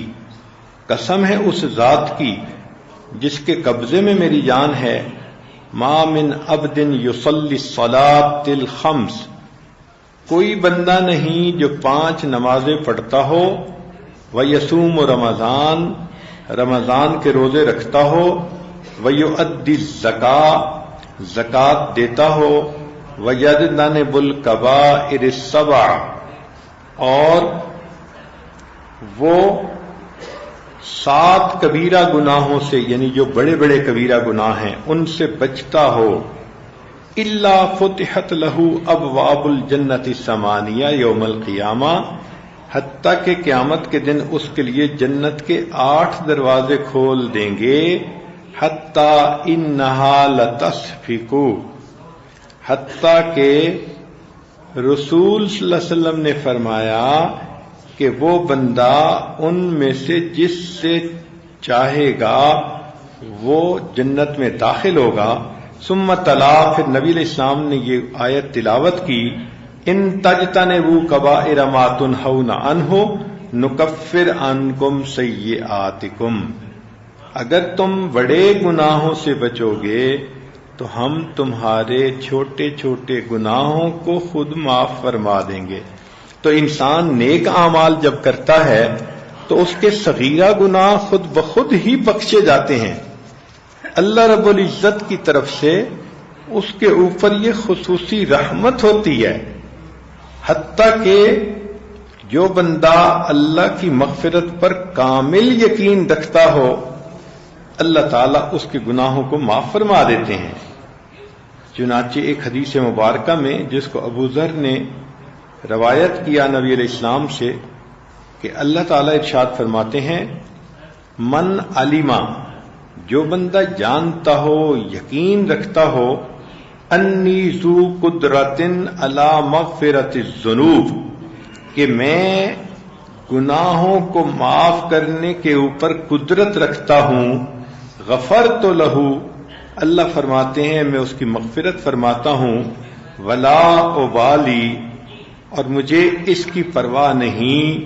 قسم ہے اس ذات کی جس کے قبضے میں میری جان ہے، ما من عبد یصلی الصلاۃ الخمس، کوئی بندہ نہیں جو 5 نمازیں پڑھتا ہو، ویصوم رمضان، رمضان کے روزے رکھتا ہو، ویؤدی الزکاۃ، زکوٰۃ دیتا ہو، ویجتنب الکبائر السبع، اور وہ 7 کبیرہ گناہوں سے یعنی جو بڑے بڑے کبیرہ گناہ ہیں ان سے بچتا ہو، الا فتحت لہ ابواب الجنت الثمانیہ یوم القیامہ، حتیٰ کہ قیامت کے دن اس کے لیے جنت کے 8 دروازے کھول دیں گے، حتیٰ انہا لتصفق، حتیٰ کہ رسول صلی اللہ علیہ وسلم نے فرمایا کہ وہ بندہ ان میں سے جس سے چاہے گا وہ جنت میں داخل ہوگا. ثم تلا، پھر نبی علیہ السلام نے یہ آیت تلاوت کی، ان تجتنبوا کبائر ما تنہون عنہ نکفر عنکم سیئاتکم، اگر تم بڑے گناہوں سے بچو گے تو ہم تمہارے چھوٹے چھوٹے گناہوں کو خود معاف فرما دیں گے. تو انسان نیک اعمال جب کرتا ہے تو اس کے صغیرہ گناہ خود بخود ہی بخشے جاتے ہیں. اللہ رب العزت کی طرف سے اس کے اوپر یہ خصوصی رحمت ہوتی ہے، حتیٰ کہ جو بندہ اللہ کی مغفرت پر کامل یقین رکھتا ہو اللہ تعالیٰ اس کے گناہوں کو معاف فرما دیتے ہیں. چنانچہ ایک حدیث مبارکہ میں جس کو ابو ذر نے روایت کیا نبی علیہ السلام سے کہ اللہ تعالیٰ ارشاد فرماتے ہیں، من علیما، جو بندہ جانتا ہو یقین رکھتا ہو، انی ذو قدرت علی مغفرت الذنوب، کہ میں گناہوں کو معاف کرنے کے اوپر قدرت رکھتا ہوں، غفرت لہ، اللہ فرماتے ہیں میں اس کی مغفرت فرماتا ہوں، ولا ابالی، اور مجھے اس کی پرواہ نہیں،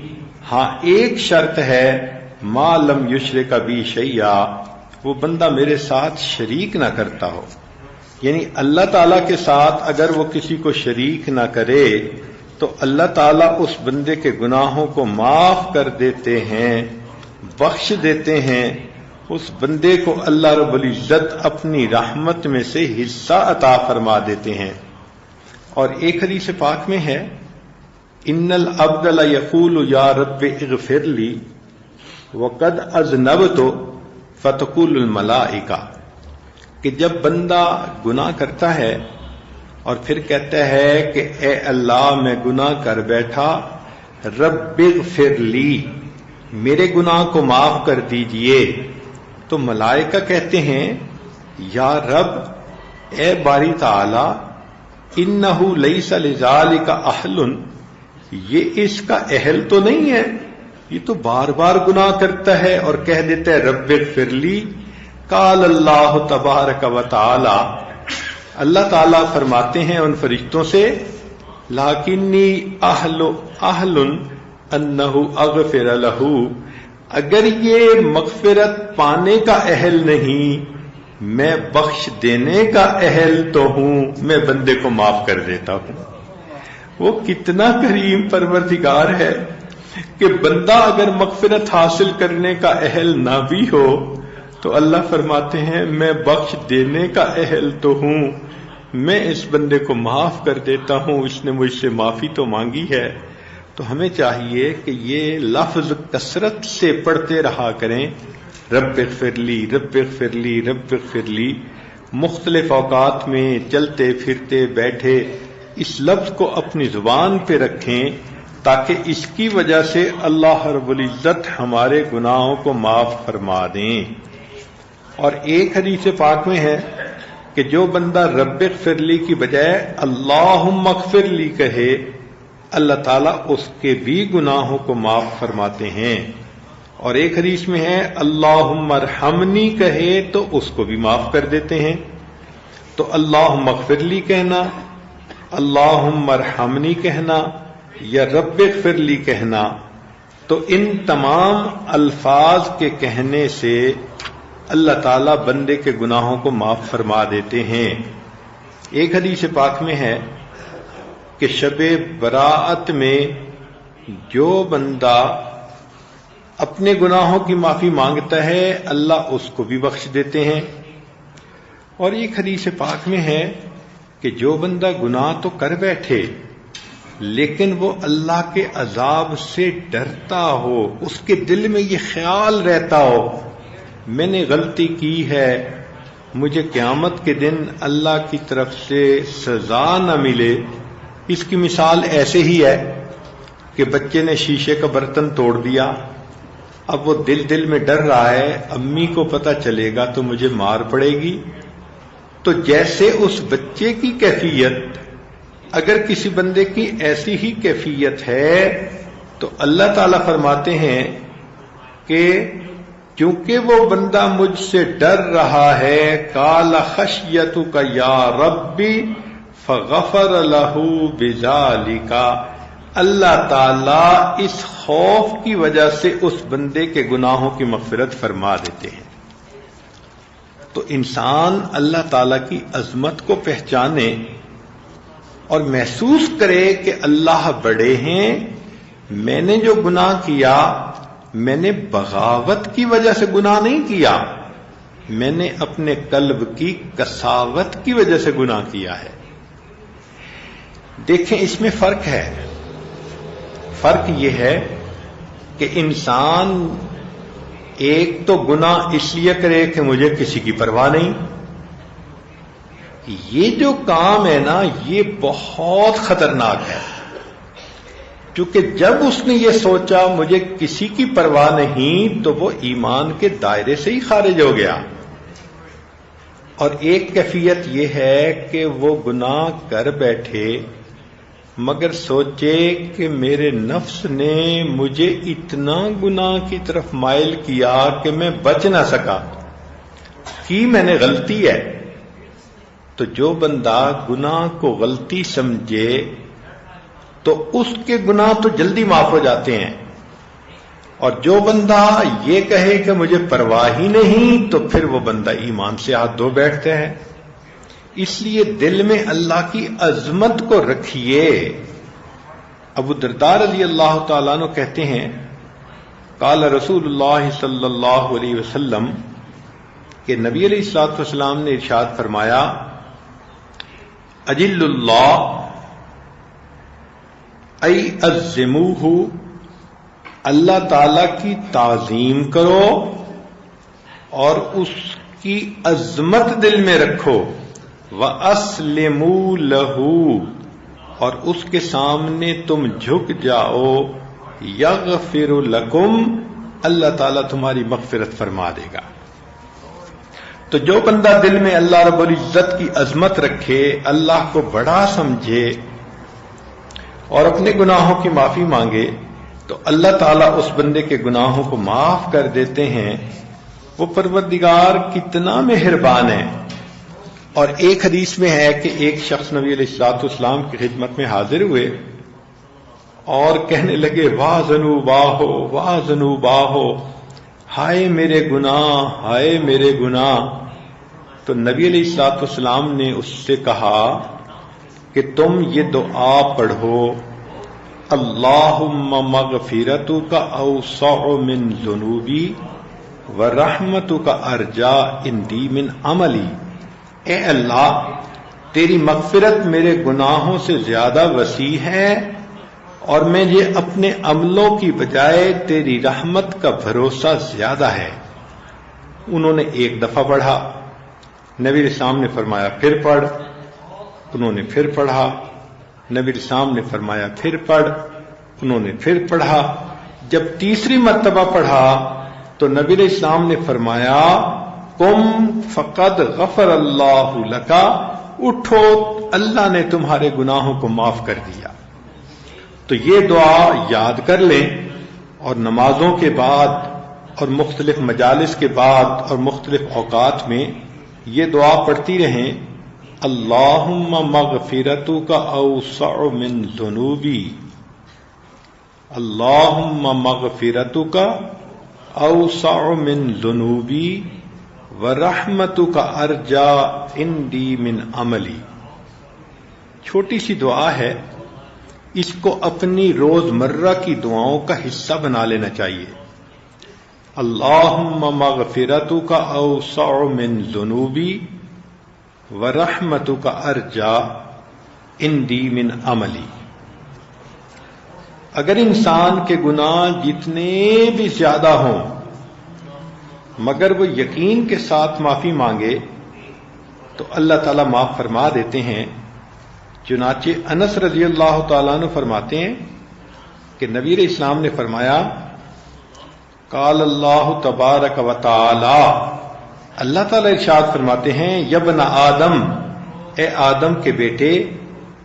ہاں ایک شرط ہے، ما لم یشرک بی شیئا، وہ بندہ میرے ساتھ شریک نہ کرتا ہو. یعنی اللہ تعالیٰ کے ساتھ اگر وہ کسی کو شریک نہ کرے تو اللہ تعالیٰ اس بندے کے گناہوں کو معاف کر دیتے ہیں، بخش دیتے ہیں. اس بندے کو اللہ رب العزت اپنی رحمت میں سے حصہ عطا فرما دیتے ہیں. اور ایک حدیث پاک میں ہے، ان العبد لیقول یا رب اغفر لی وقد اذنبت فتقول الملائکہ، کہ جب بندہ گناہ کرتا ہے اور پھر کہتا ہے کہ اے اللہ میں گناہ کر بیٹھا، رب اغفر لی، میرے گناہ کو معاف کر دیجئے، تو ملائکہ کہتے ہیں یا رب، اے باری تعالی، انہ لیس لذالک اہل، یہ اس کا اہل تو نہیں ہے، یہ تو بار بار گناہ کرتا ہے اور کہہ دیتا ہے رب اغفر لی. قال اللہ تبارک و تعالی، اللہ تعالیٰ فرماتے ہیں ان فرشتوں سے، لاکنی اہل انہ اغفر لہ، اگر یہ مغفرت پانے کا اہل نہیں، میں بخش دینے کا اہل تو ہوں، میں بندے کو معاف کر دیتا ہوں. وہ کتنا کریم پروردگار ہے کہ بندہ اگر مغفرت حاصل کرنے کا اہل نہ بھی ہو تو اللہ فرماتے ہیں میں بخش دینے کا اہل تو ہوں، میں اس بندے کو معاف کر دیتا ہوں، اس نے مجھ سے معافی تو مانگی ہے. تو ہمیں چاہیے کہ یہ لفظ کثرت سے پڑھتے رہا کریں، رب اغفر لی، رب اغفر لی، رب اغفر لی. مختلف اوقات میں چلتے پھرتے بیٹھے اس لفظ کو اپنی زبان پہ رکھیں تاکہ اس کی وجہ سے اللہ رب العزت ہمارے گناہوں کو معاف فرما دیں. اور ایک حدیث پاک میں ہے کہ جو بندہ رب اغفر لی کی بجائے اللہم اغفر لی کہے، اللہ تعالیٰ اس کے بھی گناہوں کو معاف فرماتے ہیں. اور ایک حدیث میں ہے اللہم ارحمنی کہے تو اس کو بھی معاف کر دیتے ہیں. تو اللہم اغفر لی کہنا، اللہم ارحمنی کہنا یا رب اغفر لی کہنا، تو ان تمام الفاظ کے کہنے سے اللہ تعالیٰ بندے کے گناہوں کو معاف فرما دیتے ہیں. ایک حدیث پاک میں ہے کہ شب براءت میں جو بندہ اپنے گناہوں کی معافی مانگتا ہے اللہ اس کو بھی بخش دیتے ہیں. اور ایک حدیث پاک میں ہے کہ جو بندہ گناہ تو کر بیٹھے لیکن وہ اللہ کے عذاب سے ڈرتا ہو، اس کے دل میں یہ خیال رہتا ہو میں نے غلطی کی ہے، مجھے قیامت کے دن اللہ کی طرف سے سزا نہ ملے. اس کی مثال ایسے ہی ہے کہ بچے نے شیشے کا برتن توڑ دیا، اب وہ دل میں ڈر رہا ہے امی کو پتہ چلے گا تو مجھے مار پڑے گی. تو جیسے اس بچے کی کیفیت اگر کسی بندے کی ایسی ہی کیفیت ہے تو اللہ تعالیٰ فرماتے ہیں کہ کیونکہ وہ بندہ مجھ سے ڈر رہا ہے، قال خشیتک یا ربی فغفر لہ بذالک، اللہ تعالیٰ اس خوف کی وجہ سے اس بندے کے گناہوں کی مغفرت فرما دیتے ہیں. تو انسان اللہ تعالیٰ کی عظمت کو پہچانے اور محسوس کرے کہ اللہ بڑے ہیں. میں نے جو گناہ کیا میں نے بغاوت کی وجہ سے گناہ نہیں کیا، میں نے اپنے قلب کی قساوت کی وجہ سے گناہ کیا ہے. دیکھیں اس میں فرق ہے. فرق یہ ہے کہ انسان ایک تو گناہ اس لیے کرے کہ مجھے کسی کی پرواہ نہیں. یہ جو کام ہے نا یہ بہت خطرناک ہے، کیونکہ جب اس نے یہ سوچا مجھے کسی کی پرواہ نہیں تو وہ ایمان کے دائرے سے ہی خارج ہو گیا. اور ایک کیفیت یہ ہے کہ وہ گناہ کر بیٹھے مگر سوچے کہ میرے نفس نے مجھے اتنا گناہ کی طرف مائل کیا کہ میں بچ نہ سکا، کی میں نے غلطی ہے. تو جو بندہ گناہ کو غلطی سمجھے تو اس کے گناہ تو جلدی معاف ہو جاتے ہیں، اور جو بندہ یہ کہے کہ مجھے پرواہ ہی نہیں تو پھر وہ بندہ ایمان سے ہاتھ دھو بیٹھتے ہیں. اس لیے دل میں اللہ کی عظمت کو رکھیے ابو الدرداء رضی اللہ تعالیٰ عنہ کہتے ہیں قال رسول اللہ صلی اللہ علیہ وسلم کہ نبی علیہ الصلوۃ والسلام نے ارشاد فرمایا اجل اللہ ای عظموہ، اللہ تعالی کی تعظیم کرو اور اس کی عظمت دل میں رکھو، وَأَسْلِمُوا لَهُ، اور اس کے سامنے تم جھک جاؤ، یغفر لکم، اللہ تعالیٰ تمہاری مغفرت فرما دے گا۔ تو جو بندہ دل میں اللہ رب العزت کی عظمت رکھے، اللہ کو بڑا سمجھے اور اپنے گناہوں کی معافی مانگے، تو اللہ تعالیٰ اس بندے کے گناہوں کو معاف کر دیتے ہیں۔ وہ پروردگار کتنا مہربان ہے۔ اور ایک حدیث میں ہے کہ ایک شخص نبی علیہ الصلوۃ والسلام کی خدمت میں حاضر ہوئے اور کہنے لگے واہ ذنوباہو واہ ذنوباہو، ہائے میرے گناہ، ہائے میرے گناہ۔ تو نبی علیہ الصلوۃ والسلام نے اس سے کہا کہ تم یہ دعا پڑھو، اللہم مغفرتک اوسع من ذنوبی ورحمتک ارجا عندی من عملی، اے اللہ تیری مغفرت میرے گناہوں سے زیادہ وسیع ہے اور مجھے اپنے عملوں کی بجائے تیری رحمت کا بھروسہ زیادہ ہے۔ انہوں نے ایک دفعہ پڑھا، نبی السلام نے فرمایا پھر پڑھ، انہوں نے پھر پڑھا، نبی السلام نے فرمایا پھر پڑھ، انہوں نے پھر پڑھا۔ جب تیسری مرتبہ پڑھا تو نبی علیہ السلام نے فرمایا قم فقد غفر اللہ لکا، اٹھو اللہ نے تمہارے گناہوں کو معاف کر دیا۔ تو یہ دعا یاد کر لیں اور نمازوں کے بعد اور مختلف مجالس کے بعد اور مختلف اوقات میں یہ دعا پڑھتی رہیں، اللہم مغفرتک اوسع من ذنوبی، اللہم مغفرتک اوسع من ذنوبی ورحمتک ارجا عندی من عملی۔ چھوٹی سی دعا ہے، اس کو اپنی روزمرہ کی دعاؤں کا حصہ بنا لینا چاہیے۔ اللہم مغفرتک اوسع من ذنوبی ورحمتک ارجا عندی من عملی۔ اگر انسان کے گناہ جتنے بھی زیادہ ہوں مگر وہ یقین کے ساتھ معافی مانگے تو اللہ تعالیٰ معاف فرما دیتے ہیں۔ چنانچہ انس رضی اللہ تعالیٰ عنہ فرماتے ہیں کہ نبی علیہ السلام نے فرمایا قال اللہ تبارک و تعالی، اللہ تعالیٰ ارشاد فرماتے ہیں یبن آدم، اے آدم کے بیٹے،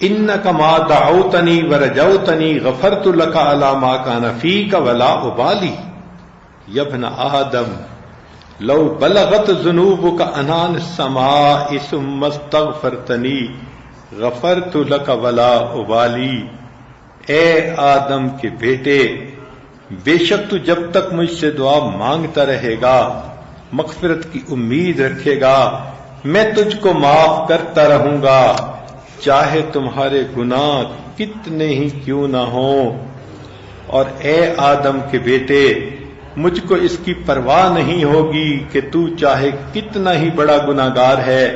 انک ما دعوتنی ورجوتنی غفرت لک علی ما کان فیک ولا ابالی، یبن آدم لو بلغت ذنوبک عنان السماء ثم استغفرتنی غفرت لک ولا ابالی، اے آدم کے بیٹے، بے شک تو جب تک مجھ سے دعا مانگتا رہے گا، مغفرت کی امید رکھے گا، میں تجھ کو معاف کرتا رہوں گا، چاہے تمہارے گناہ کتنے ہی کیوں نہ ہوں۔ اور اے آدم کے بیٹے، مجھ کو اس کی پرواہ نہیں ہوگی کہ تو چاہے کتنا ہی بڑا گناہگار ہے،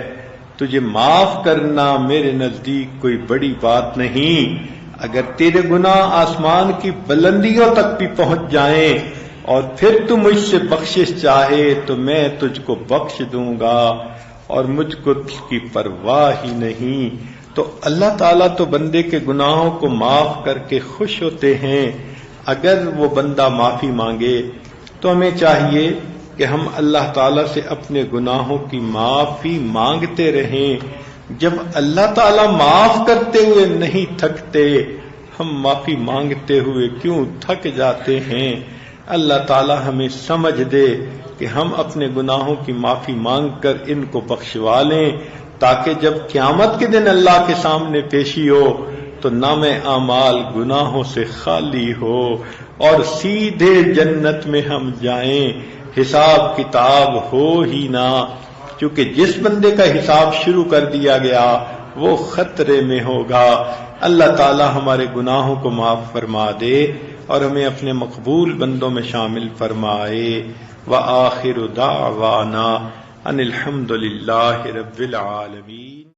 تجھے معاف کرنا میرے نزدیک کوئی بڑی بات نہیں۔ اگر تیرے گناہ آسمان کی بلندیوں تک بھی پہنچ جائیں اور پھر تو مجھ سے بخشش چاہے تو میں تجھ کو بخش دوں گا، اور مجھ کو اس کی پرواہ ہی نہیں۔ تو اللہ تعالیٰ تو بندے کے گناہوں کو معاف کر کے خوش ہوتے ہیں۔ اگر وہ بندہ معافی مانگے تو ہمیں چاہیے کہ ہم اللہ تعالیٰ سے اپنے گناہوں کی معافی مانگتے رہیں۔ جب اللہ تعالیٰ معاف کرتے ہوئے نہیں تھکتے، ہم معافی مانگتے ہوئے کیوں تھک جاتے ہیں؟ اللہ تعالیٰ ہمیں سمجھ دے کہ ہم اپنے گناہوں کی معافی مانگ کر ان کو بخشوا لیں، تاکہ جب قیامت کے دن اللہ کے سامنے پیشی ہو تو نام اعمال گناہوں سے خالی ہو اور سیدھے جنت میں ہم جائیں، حساب کتاب ہو ہی نہ، کیونکہ جس بندے کا حساب شروع کر دیا گیا وہ خطرے میں ہوگا۔ اللہ تعالی ہمارے گناہوں کو معاف فرما دے اور ہمیں اپنے مقبول بندوں میں شامل فرمائے۔ وآخر دعوانا ان الحمد للہ رب العالمین۔